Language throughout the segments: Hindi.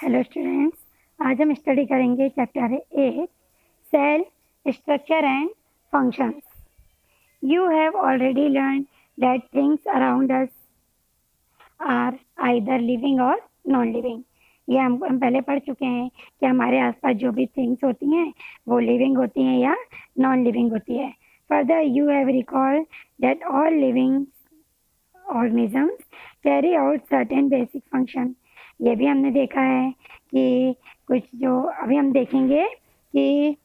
हेलो स्टूडेंट्स, आज हम स्टडी करेंगे chapter 8 cell structure and functions. You have already learn that things around us are either living or non living. ये हम पहले पढ़ चुके हैं कि हमारे आसपास जो भी थिंग्स होती हैं वो लिविंग होती हैं या नॉन लिविंग होती है। Further you have recalled that all living organisms carry out certain basic function. ये भी हमने देखा है कि कुछ जो अभी हम देखेंगे कि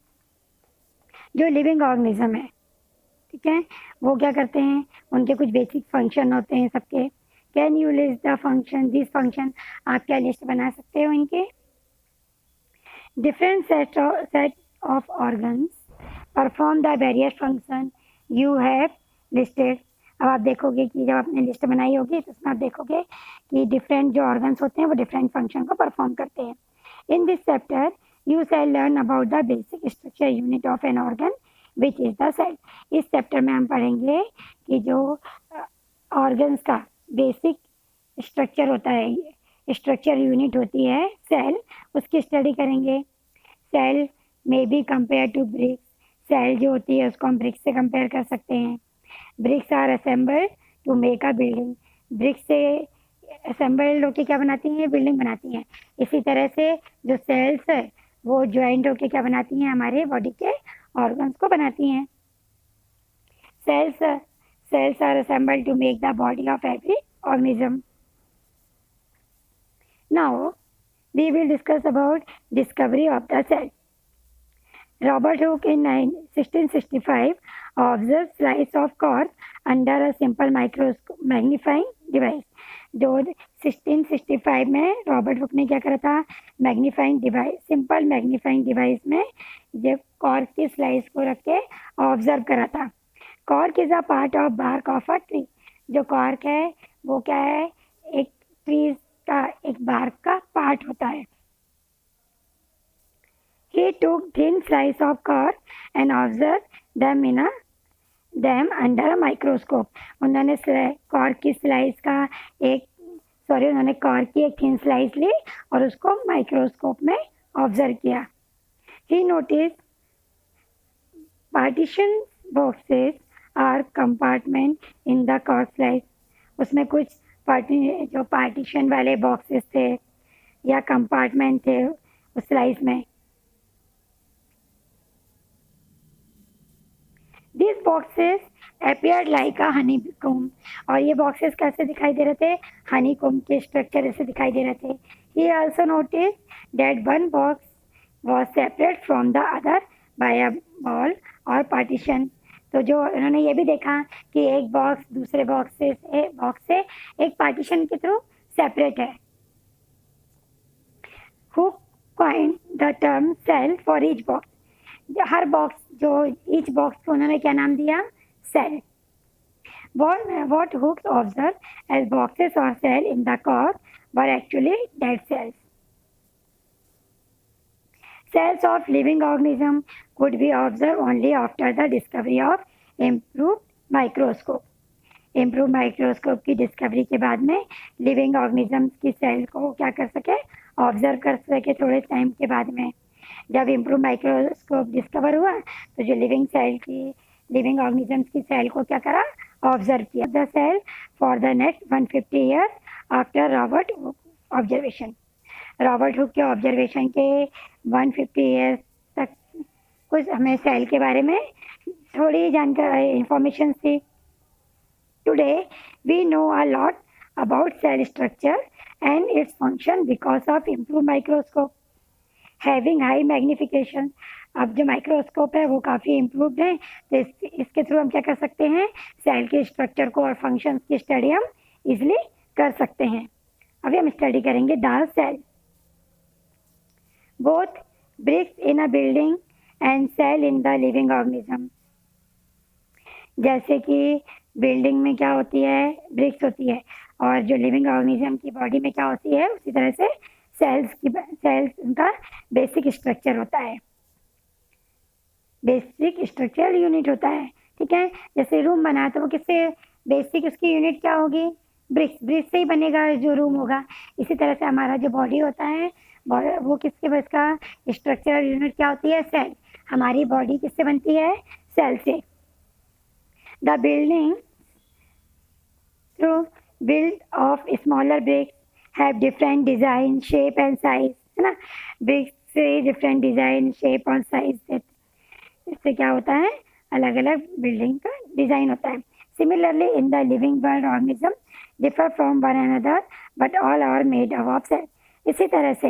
जो लिविंग ऑर्गेनिज्म है, ठीक है, वो क्या करते हैं, उनके कुछ बेसिक फंक्शन होते हैं सबके। Can you list the function this function? आप क्या लिस्ट बना सकते हो इनके? Different set of organs perform the various function you have listed. अब आप देखोगे कि जब आपने लिस्ट बनाई होगी तो उसमें आप देखोगे कि डिफरेंट जो ऑर्गन्स होते हैं वो डिफरेंट फंक्शन को परफॉर्म करते हैं। In this chapter you shall learn about the basic structure unit of an organ which is the cell. इस चैप्टर में हम पढ़ेंगे कि जो ऑर्गन्स का बेसिक स्ट्रक्चर होता है, स्ट्रक्चर यूनिट होती है सेल, उसकी स्टडी करेंगे। सेल में be compare to bricks. Cell जो होती है उसको हम ब्रिक्स से कंपेयर कर सकते हैं। Bricks are assembled to make a building. Bricks से असेंबल्ड होकर क्या बनाती हैं? बिल्डिंग बनाती हैं। इसी तरह से जो सेल्स है वो ज्वाइंट होकर क्या बनाती हैं? हमारे बॉडी के ऑर्गन्स को बनाती हैं। Cells are assembled to make the body of every organism. Now we will discuss about discovery of the cell. Robert Hooke in 1665 observed slice of cork under a simple magnifying device. जो 1665 में रॉबर्ट हुक ने क्या करा था? Magnifying device, simple magnifying device में जब कॉर्क की स्लाइस को रख के ऑब्जर्व करा था। Cork is a part of bark of a tree. जो कॉर्क है वो क्या है? एक ट्री का एक बार्क का पार्ट होता है। He took thin slice of cork and observed them under a microscope. उन्होंने कॉर्क की स्लाइस का उन्होंने कॉर्क की एक थिन स्लाइस ली और उसको माइक्रोस्कोप में ऑब्जर्व किया। He noticed partition boxes or compartment in the cork slice. उसमें कुछ जो पार्टीशन वाले बॉक्सेस थे या कंपार्टमेंट थे उस स्लाइस में। These boxes appeared like a honeycomb. और ये बॉक्सेस कैसे दिखाई दे रहे थे? हनीकॉम्ब के स्ट्रक्चर जैसे दिखाई दे रहे थे। He also noticed that one box was separate from the other by a wall or partition. तो जो उन्होंने ये भी देखा कि एक बॉक्स दूसरे बॉक्स से एक पार्टीशन के थ्रू सेपरेट है। Who coined the term cell for each box? Her box जो ईच बॉक्स को उन्होंने क्या नाम दिया? Cell. What Hooke observed as boxes or cell in the cork were actually dead cells. Cells of living organism could be observed only after the discovery of improved microscope. Improve microscope की डिस्कवरी के बाद में लिविंग ऑर्गेनिजम्स की सेल को क्या कर सके? ऑब्जर्व कर सके थोड़े टाइम के बाद में। जब इम्प्रूव माइक्रोस्कोप डिस्कवर हुआ तो जो लिविंग ऑर्गेनिजम्स की सेल को क्या करा? ऑब्जर्व किया। The cell for the next 150 years after Robert Hooke observation. Robert Hooke के ऑब्जर्वेशन के 150 ईयर्स तक कुछ हमें सेल के बारे में थोड़ी जानकारी इंफॉर्मेशन थी। Today we know a lot about cell structure and its function because of improved microscope having high magnification. अब जो माइक्रोस्कोप है वो काफ़ी इम्प्रूव्ड है तो इसके थ्रू हम क्या कर सकते हैं? सेल के स्ट्रक्चर को और फंक्शंस की स्टडी हम इजिली कर सकते हैं। अभी हम स्टडी करेंगे the cell. Both bricks in a building and cell in the living organism. जैसे कि बिल्डिंग में क्या होती है? ब्रिक्स होती है, और जो लिविंग ऑर्गेनिज्म की बॉडी में क्या होती है? उसी तरह से सेल्स उनका बेसिक स्ट्रक्चर होता है, बेसिक स्ट्रक्चर यूनिट होता है। ठीक है, जैसे रूम बना तो वो किससे बेसिक उसकी यूनिट क्या होगी? ब्रिक्स से ही बनेगा जो रूम होगा। इसी तरह से हमारा जो बॉडी होता है वो किसके बस का स्ट्रक्चरल यूनिट क्या होती है? सेल। हमारी बॉडी किससे बनती है? सेल से। The building through build of smaller bricks have different design, shape and size, है ना। ब्रिक्स से डिफरेंट डिजाइन, शेप और साइज, इससे क्या होता है? अलग अलग बिल्डिंग का डिजाइन होता है। Similarly in the living world organism differ from one another but all are made of cell. इसी तरह से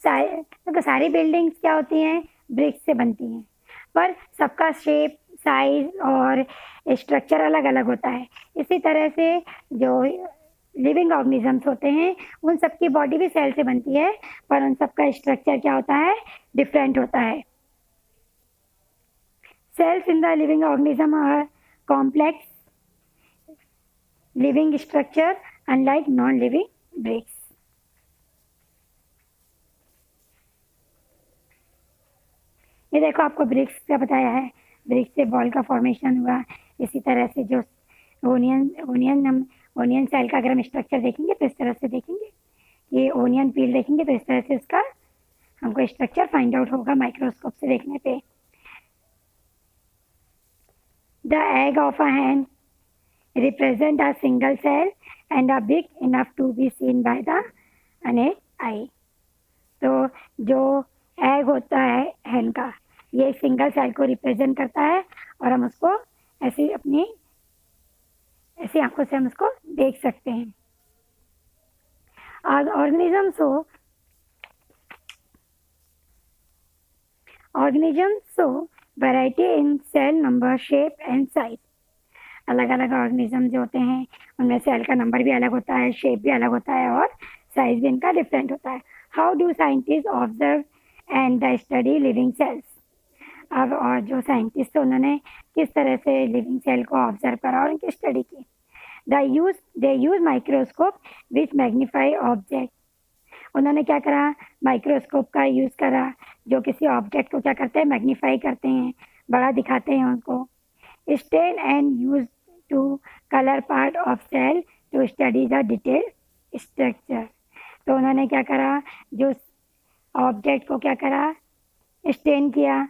तो सारी बिल्डिंग्स क्या होती हैं? ब्रिक्स से बनती हैं, पर सबका शेप, साइज और स्ट्रक्चर अलग अलग होता है। इसी तरह से जो लिविंग ऑर्गेनिजम्स होते हैं उन सबकी बॉडी भी सेल से बनती है, पर उन सबका स्ट्रक्चर क्या होता है? डिफरेंट होता है। Cells in the living organism are complex living structure unlike non-living bricks. ये देखो आपको ब्रिक्स का बताया है, ब्रिक्स से बॉल का फॉर्मेशन हुआ। इसी तरह से जो ओनियन सेल का अगर हम स्ट्रक्चर देखेंगे तो इस तरह से देखेंगे, ये ओनियन पील देखेंगे तो इस तरह से इसका हमको स्ट्रक्चर फाइंड आउट होगा माइक्रोस्कोप से देखने पे। The egg of a hen represent a single cell and are big enough to be seen by the naked eye. तो जो एग होता है hen का, ये एक सिंगल सेल को रिप्रेजेंट करता है और हम उसको ऐसी ऐसी आंखों से हम उसको देख सकते हैं। Organisms show variety in cell number, shape and size. अलग अलग ऑर्गेनिज्म जो होते हैं उनमें सेल का नंबर भी अलग होता है, शेप भी अलग होता है और साइज भी इनका डिफरेंट होता है। How do scientist observe and the study living cells? अब और जो साइंटिस्ट उन्होंने किस तरह से लिविंग सेल को ऑब्जर्व करा और उनकी स्टडी की? दे यूज माइक्रोस्कोप विच मैग्नीफाई ऑब्जेक्ट। उन्होंने क्या करा? माइक्रोस्कोप का यूज़ करा, जो किसी ऑब्जेक्ट को क्या करते हैं? मैग्नीफाई करते हैं, बड़ा दिखाते हैं उनको। Stain and use to colour part of cell to study the detail structure. तो उन्होंने क्या करा? जो ऑब्जेक्ट को क्या करा? स्टेन किया,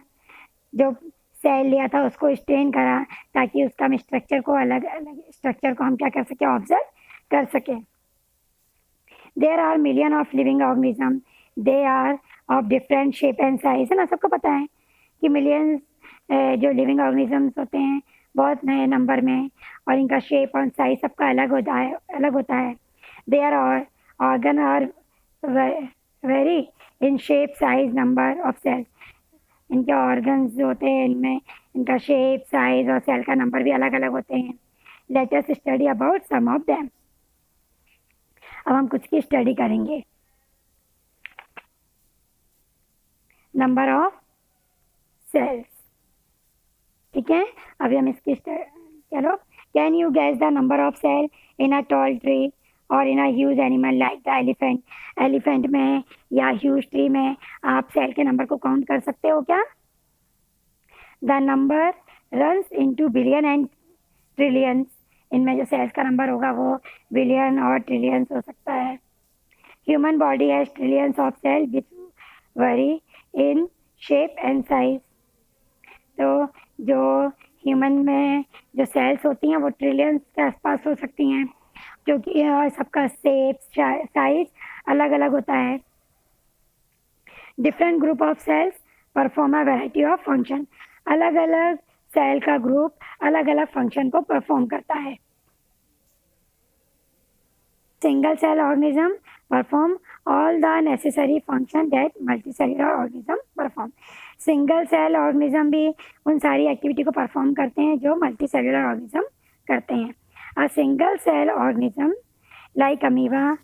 जो सेल लिया था उसको स्टेन करा ताकि उसका हम स्ट्रक्चर को अलग अलग स्ट्रक्चर को हम क्या कर सकें? ऑब्जर्व कर सकें। There are million of living organisms. They are of different shape and size, है ना। सबको पता है कि मिलियंस जो लिविंग ऑर्गेनिजम्स होते हैं बहुत नए नंबर में, और इनका शेप और साइज सबका अलग होता है। Their organ are vary in shape, size, number of cells. इनके ऑर्गन्स जो होते हैं इनमें इनका शेप, साइज और सेल का नंबर भी अलग अलग होते हैं। Let us study about some of them. अब हम कुछ की स्टडी करेंगे। नंबर ऑफ सेल्स, ठीक है। अभी हम इसकी चलो, can you guess the number of cell in a tall tree और in a huge animal like the elephant? Elephant में या ह्यूज ट्री में आप सेल के नंबर को काउंट कर सकते हो क्या? The number runs into billion and trillions. इनमें जो सेल्स का नंबर होगा वो बिलियन और ट्रिलियंस हो सकता है। Human body has trillions of cell which vary in shape and size. तो जो ह्यूमन में जो सेल्स होती हैं वो ट्रिलियंस के आसपास हो सकती हैं, क्योंकि सबका शेप, साइज अलग अलग होता है। Different group of cells perform a variety of function. अलग अलग सेल का ग्रुप अलग अलग फंक्शन को परफॉर्म करता है। Single cell organism perform all the necessary function that multicellular organism perform. Single cell organism भी उन सारी एक्टिविटी को परफॉर्म करते हैं जो मल्टीसेलुलर ऑर्गेनिज्म करते हैं। A single cell organism like amoeba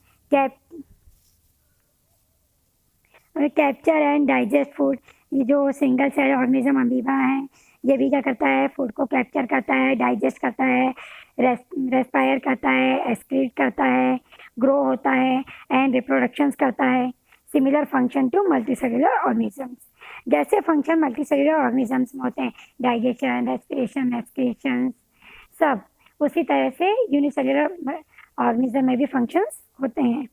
capture and digest food. ये जो सिंगल सेल ऑर्गेनिज्म अमीबा है ये भी क्या करता है? फूड को कैप्चर करता है, डाइजेस्ट करता है, रेस्पायर करता है, एक्सक्रीट करता है, ग्रो होता है एंड रिप्रोडक्शंस करता है। Similar function to multicellular organisms. जैसे फंक्शन मल्टीसेलुलर ऑर्गेनिजम्स में होते हैं, डाइजेशन, रेस्पिरेशन, एक्सक्रीशन, सब उसी तरह से यूनिसेलुलर ऑर्गेनिज्म में भी फंक्शंस होते हैं।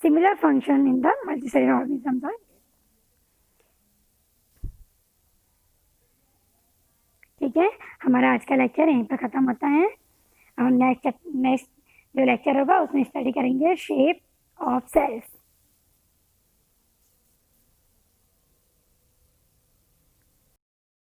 Similar function in the multicellular organisms are. ठीक है, हमारा आज का लेक्चर यहीं पर ख़त्म होता है। अब हम नेक्स्ट जो लेक्चर होगा उसमें स्टडी करेंगे शेप ऑफ सेल्स।